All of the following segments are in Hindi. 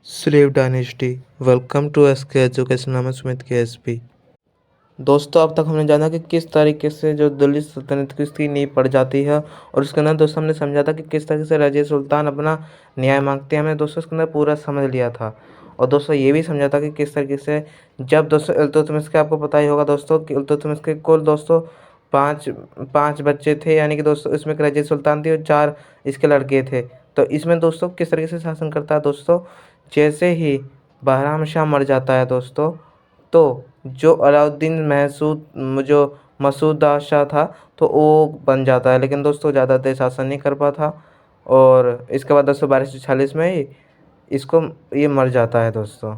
Slave dynasty. Welcome to SK education. नाम है सुमित के एसपी। दोस्तों, अब तक हमने जाना कि किस तरीके से जो दिल्ली सल्तनत की उसकी नींव पड़ जाती है, और उसके अंदर दोस्तों हमने समझा था कि किस तरीके से रज़िया सुल्तान अपना न्याय मांगते हैं। हमने दोस्तों उसके अंदर पूरा समझ लिया था। और दोस्तों ये भी समझा था कि किस तरीके से जब दोस्तों इल्तुतमिश के, आपको पता ही होगा दोस्तों कि इल्तुतमिश के कुल दोस्तों पाँच पाँच बच्चे थे, यानी कि दोस्तों इसमें एक रज़िया सुल्तान थी और 4 इसके लड़के थे। तो इसमें दोस्तों किस तरीके से शासन करता है दोस्तों, जैसे ही बहराम शाह मर जाता है दोस्तों, तो जो अलाउद्दीन जो मसूद शाह था, तो वो बन जाता है। लेकिन दोस्तों ज़्यादा देर शासन नहीं कर पाता, और इसके बाद दोस्तों 1246 में ही इसको ये मर जाता है दोस्तों।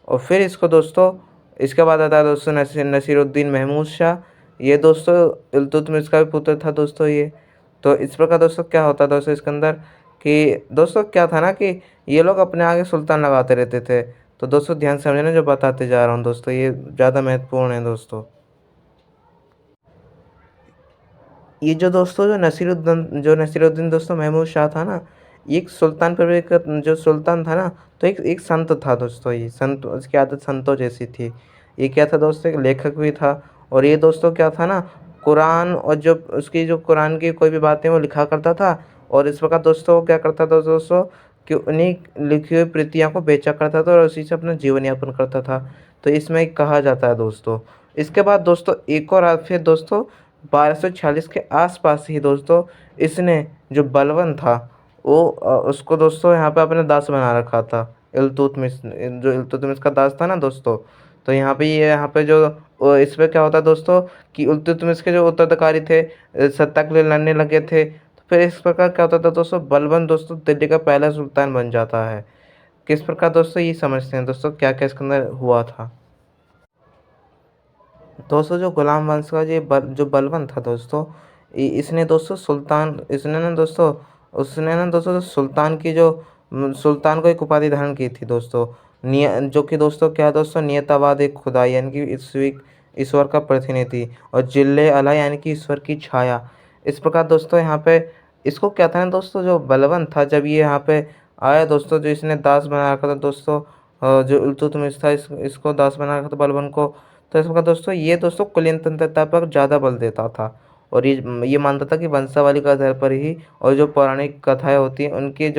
और फिर इसको दोस्तों इसके बाद आता है दोस्तों नसीरुद्दीन महमूद शाह। ये दोस्तों इल्तुतमिश का भी पुत्र था दोस्तों ये। तो इस प्रकार दोस्तों क्या होता है दोस्तों इसके अंदर, कि दोस्तों क्या था ना कि ये लोग अपने आगे सुल्तान लगाते रहते थे। तो दोस्तों ध्यान से समझना, जो बताते जा रहा हूँ दोस्तों ये ज़्यादा महत्वपूर्ण है दोस्तों। ये जो नसीरुद्दीन दोस्तों महमूद शाह था ना, ये एक सुल्तान पर एक जो सुल्तान था ना, तो एक एक संत था दोस्तों। ये संत, उसकी आदत संतों जैसी थी। ये क्या था दोस्तों, एक लेखक भी था। और ये दोस्तों क्या था ना, कुरान और जो कुरान की कोई भी बातें वो लिखा करता था। और इस प्रकार दोस्तों वो क्या करता था दोस्तों, कि उन्हीं लिखी हुई प्रतियाँ को बेचा करता था और उसी से अपना जीवन यापन करता था। तो इसमें कहा जाता है दोस्तों। इसके बाद दोस्तों एक और फिर दोस्तों 1246 के आसपास ही दोस्तों इसने जो बलवन था, वो उसको दोस्तों यहाँ पे अपने दास बना रखा था। इल्तुतमिश का दास था ना दोस्तों। तो यहाँ पे जो इस पे क्या होता है दोस्तों, कि इल्तुतमिश के जो उत्तराधिकारी थे सत्ता के लिए लड़ने लगे थे। तो फिर इस प्रकार क्या होता था दोस्तों, बलबन दोस्तों दिल्ली का पहला सुल्तान बन जाता है। किस प्रकार दोस्तों ये समझते हैं दोस्तों, क्या क्या इसके अंदर हुआ था। दोस्तों जो गुलाम वंश का जो बलबन था दोस्तों, इसने दोस्तों सुल्तान इसने ना दोस्तों उसने ना दोस्तों सुल्तान की सुल्तान को एक उपाधि धारण की थी दोस्तों। जो कि दोस्तों क्या है दोस्तों, नियतावाद एक खुदा, यानी कि ईश्वर का प्रतिनिधि, और जिल्ले अला यानी कि ईश्वर की छाया। इस प्रकार दोस्तों यहाँ पे इसको क्या था ना दोस्तों, जो बलबन था, जब ये यहाँ पे आया दोस्तों, जो इसने दास बना रखा था दोस्तों, जो इल्तुतमिश था इसको दास बना रखा था बलबन को। तो इस प्रकार दोस्तों ये दोस्तों कुलीन तंत्रता पर ज़्यादा बल देता था। और ये मानता था कि वंशावली के आधार पर ही, और जो पौराणिक कथाएं होती हैं उनकी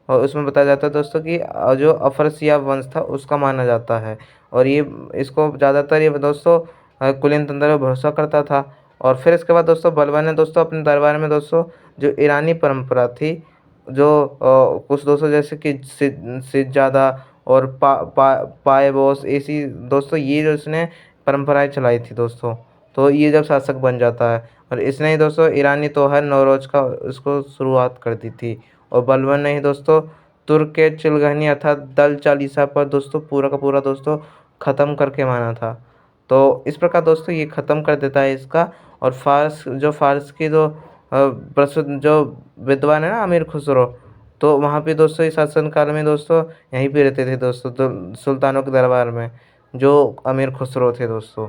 उसमें बताया जाता है दोस्तों कि जो अफरसिया वंश था उसका माना जाता है। और ये इसको ज़्यादातर ये दोस्तों कुलीन तंत्र पर भरोसा करता था। और फिर इसके बाद दोस्तों बलबन ने दोस्तों अपने दरबार में दोस्तों जो ईरानी परंपरा थी, कुछ दोस्तों जैसे कि सिज्जादा और पायबोस, ऐसी दोस्तों ये जो इसने परंपराएं चलाई थी दोस्तों। तो ये जब शासक बन जाता है, और इसने ही दोस्तों ईरानी त्योहार नवरोज का उसको शुरुआत कर दी थी। और बलबन ने ही दोस्तों तुर्क के चिलगहनी अर्थात दल चालीसा पर दोस्तों पूरा का पूरा दोस्तों ख़त्म करके माना था। तो इस प्रकार दोस्तों ये ख़त्म कर देता है इसका। और फारस की प्रसिद्ध जो विद्वान है ना, अमीर खुसरो, तो वहाँ पे दोस्तों इस शासन काल में दोस्तों यहीं पे रहते थे दोस्तों, तो सुल्तानों के दरबार में जो अमीर खुसरो थे दोस्तों।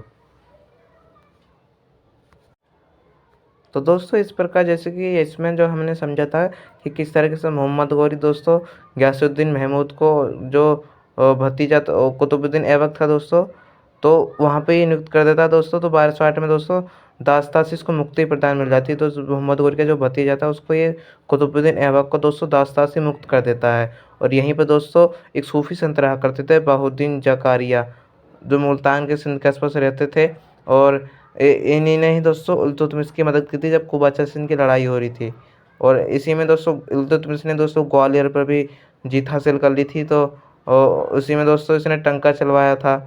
तो दोस्तों इस प्रकार जैसे कि इसमें जो हमने समझा था कि किस तरीके से मोहम्मद गौरी दोस्तों गयासुद्दीन महमूद को जो भतीजा कुतुबुद्दीन ऐबक था दोस्तों, तो वहाँ पे ही नियुक्त कर देता है दोस्तों। तो 1208 में दोस्तों दासतासी को मुक्ति प्रदान मिल जाती है। तो मोहम्मद गौरी का जो भतीजा था उसको ये कुतुबुद्दीन ऐबक को दोस्तों दासतासी मुक्त कर देता है। और यहीं पर दोस्तों एक सूफी संत रहा करते थे बहाउद्दीन जकारिया, जो मुल्तान के सिंध के आसपास रहते थे। और इन्हीं ने ही दोस्तों इल्तुतमिश की मदद की थी जब कुबाचा सिंध की लड़ाई हो रही थी। और इसी में दोस्तों इल्तुतमिश ने दोस्तों ग्वालियर पर भी जीत हासिल कर ली थी। तो उसी में दोस्तों इसने टंका चलवाया था।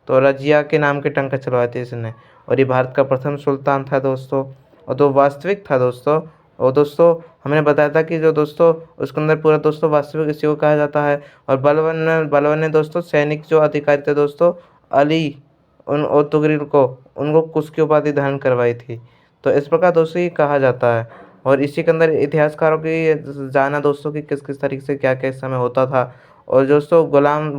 तो रजिया के नाम के टंका चलवाए थे इसने। और ये भारत का प्रथम सुल्तान था दोस्तों, और तो वास्तविक था दोस्तों। और दोस्तों हमने बताया था कि जो दोस्तों उसके अंदर पूरा दोस्तों वास्तविक इसी को कहा जाता है। और बलवन ने दोस्तों सैनिक जो अधिकारी थे दोस्तों, अली उन और तुगरिल को उनको कुश की उपाधि धारण करवाई थी। तो इस प्रकार दोस्तों ये कहा जाता है। और इसी के अंदर इतिहासकारों की जाना दोस्तों कि किस किस तरीके से क्या क्या इस समय होता था। और दोस्तों गुलाम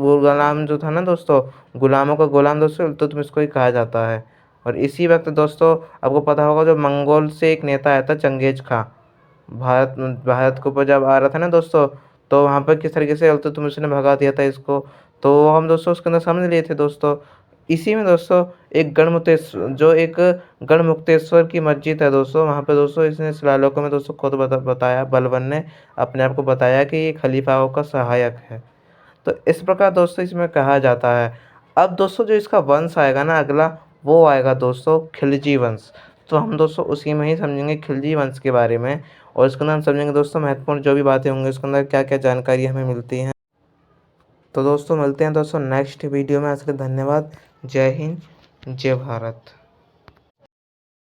जो था ना दोस्तों, गुलामों का गुलाम दोस्तों इल्तुतमिश को ही कहा जाता है। और इसी वक्त दोस्तों आपको पता होगा जो मंगोल से एक नेता आया था चंगेज खां, भारत भारत के ऊपर जब आ रहा था ना दोस्तों, तो वहाँ पर किस तरीके से इल्तुतमिश ने भगा दिया था इसको, तो हम दोस्तों उसके अंदर समझ लिए थे दोस्तों। इसी में दोस्तों एक गढ़मुक्तेश्वर की मस्जिद है दोस्तों, वहाँ पे दोस्तों इसने शिलालेखों में दोस्तों खुद बताया, बलबन ने अपने आप को बताया कि ये खलीफाओं का सहायक है। तो इस प्रकार दोस्तों इसमें कहा जाता है। अब दोस्तों जो इसका वंश आएगा ना अगला, वो आएगा दोस्तों खिलजी वंश। तो हम दोस्तों उसी में ही समझेंगे खिलजी वंश के बारे में, और इसके अंदर हम समझेंगे दोस्तों महत्वपूर्ण जो भी बातें होंगी उसके अंदर क्या-क्या जानकारी हमें मिलती हैं। तो दोस्तों मिलते हैं दोस्तों नेक्स्ट वीडियो में, आज के लिए धन्यवाद। जय हिंद, जय भारत।